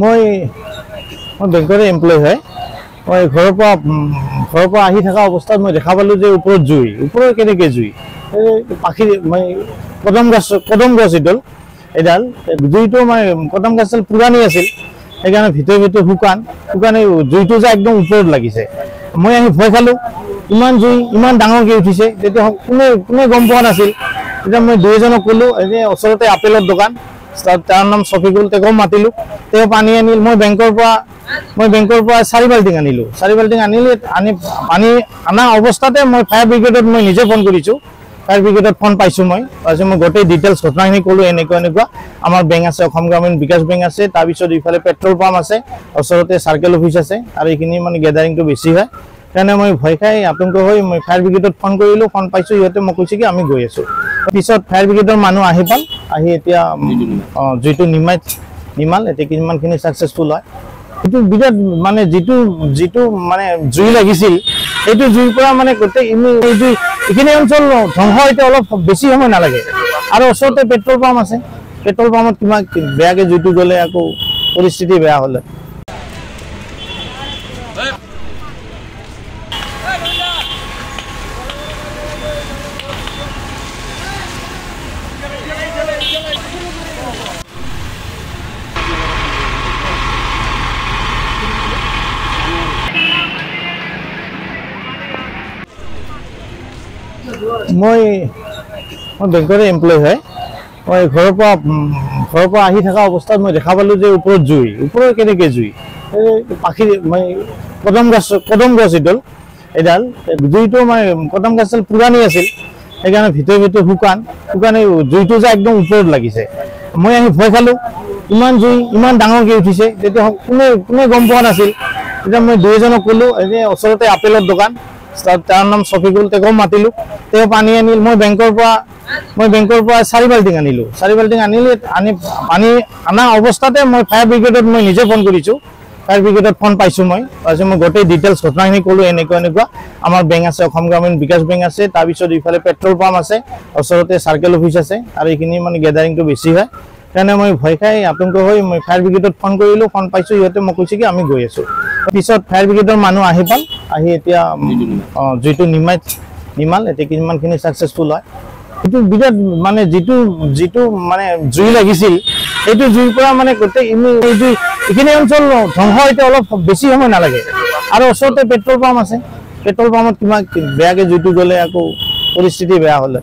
মই বেংকৰে এমপ্লয় হয়। মই ঘৰৰ পৰা আহি থকা অৱস্থাত মই দেখা পালোঁ যে ওপৰত জুই, ওপৰত কেনেকৈ জুই, পাখি মই কদম গছ এডাল জুইটো মানে কদম গছডাল পুৰণি আছিল, সেইকাৰণে ভিতৰে শুকান জুইটো যে একদম ওপৰত লাগিছে। মই আহি ভয় খালোঁ, ইমান জুই ইমান ডাঙৰকৈ উঠিছে। তেতিয়া কোনে গম পোৱা নাছিল। তেতিয়া মই দুই এজনক ক'লোঁ, এই ওচৰতে আপেলৰ দোকান, তাৰ নাম ছফিকুল, তেওঁক মাতিলোঁ। তেওঁ পানী আনিল। মই বেংকৰ পৰা 4 বাল্টিং আনিলোঁ। 4 বাল্টিং পানী অনা অৱস্থাতে মই ফায়াৰ ব্ৰিগেডত মই নিজে ফোন কৰিছোঁ। ফায়াৰ ব্ৰিগেডত ফোন পাইছোঁ। মই গোটেই ডিটেইলছ ঘটনাখিনি ক'লোঁ। এনেকুৱা আমাৰ বেংক আছে, অসম গ্ৰামীণ বিকাশ বেংক আছে, তাৰপিছত ইফালে পেট্ৰল পাম্প আছে, ওচৰতে চাৰ্কেল অফিচ আছে, আৰু এইখিনি মানে গেডাৰিংটো বেছি হয়। সেইকাৰণে মই ভয় খাই আতংক হৈ মই ফায়াৰ ব্ৰিগেডত ফোন কৰিলোঁ। ফোন পাইছোঁ, ইহঁতে মোক কৈছে কি আমি গৈ আছোঁ। পিছত ফায়াৰ ব্ৰিগেডৰ মানুহ আহি এতিয়া জুইটো নিমাল। এতিয়া কিমানখিনি ছাকচেছফুল হয়। এইটো বিৰাট মানে যিটো মানে জুই লাগিছিল, সেইটো জুইৰ পৰা মানে গোটেই এইখিনি অঞ্চল ধ্বংস এতিয়া অলপ বেছি সময় নালাগে। আৰু ওচৰতে পেট্ৰল পাম্প আছে, পেট্ৰল পাম্পত কিমান বেয়াকৈ জুইটো গ'লে আকৌ পৰিস্থিতি বেয়া হ'লে। মই বেংকৰে এমপ্লয় হয়। মই ঘৰৰ পৰা আহি থকা অৱস্থাত মই দেখা পালোঁ যে ওপৰত জুই, ওপৰত কেনেকৈ জুই, পাখি মই কদম গছ এডাল জুইটো মানে কদম গছডাল পুৰণি আছিল, সেইকাৰণে ভিতৰে শুকান জুইটো যে একদম ওপৰত লাগিছে। মই আহি ভয় খালোঁ, ইমান জুই ইমান ডাঙৰকৈ উঠিছে। তেতিয়া কোনে গম পোৱা নাছিল। তেতিয়া মই দুই এজনক ক'লোঁ, এই ওচৰতে আপেলৰ দোকান, তাৰ নাম ছফিকুল, তেওঁক মাতিলোঁ। তেওঁ পানী আনিল। মই বেংকৰ পৰা 4 বাল্টিং আনিলোঁ। 4 বাল্টিং পানী অনা অৱস্থাতে মই ফায়াৰ ব্ৰিগেডত মই নিজে ফোন কৰিছোঁ। ফায়াৰ ব্ৰিগেডত ফোন পাইছোঁ। মই গোটেই ডিটেইলছ ঘটনাখিনি ক'লোঁ। এনেকুৱা আমাৰ বেংক আছে, অসম গ্ৰামীণ বিকাশ বেংক আছে, তাৰপিছত ইফালে পেট্ৰল পাম্প আছে, ওচৰতে চাৰ্কেল অফিচ আছে, আৰু এইখিনি মানে গেডাৰিংটো বেছি হয়। সেইকাৰণে মই ভয় খাই আতংক হৈ মই ফায়াৰ ব্ৰিগেডত ফোন কৰিলোঁ। ফোন পাইছোঁ, ইহঁতে মোক কৈছে কি আমি গৈ আছোঁ। পিছত ফায়াৰ ব্ৰিগেডৰ মানুহ আহি এতিয়া জুইটো নিমাল। এতিয়া কিমানখিনি ছাকচেছফুল হয়। এইটো বিৰাট মানে যিটো মানে জুই লাগিছিল, সেইটো জুইৰ পৰা মানে গোটেই এইখিনি অঞ্চল ধ্বংস এতিয়া অলপ বেছি সময় নালাগে। আৰু ওচৰতে পেট্ৰল পাম্প আছে, পেট্ৰল পাম্পত কিমান বেয়াকৈ জুইটো গ'লে আকৌ পৰিস্থিতি বেয়া হ'লে।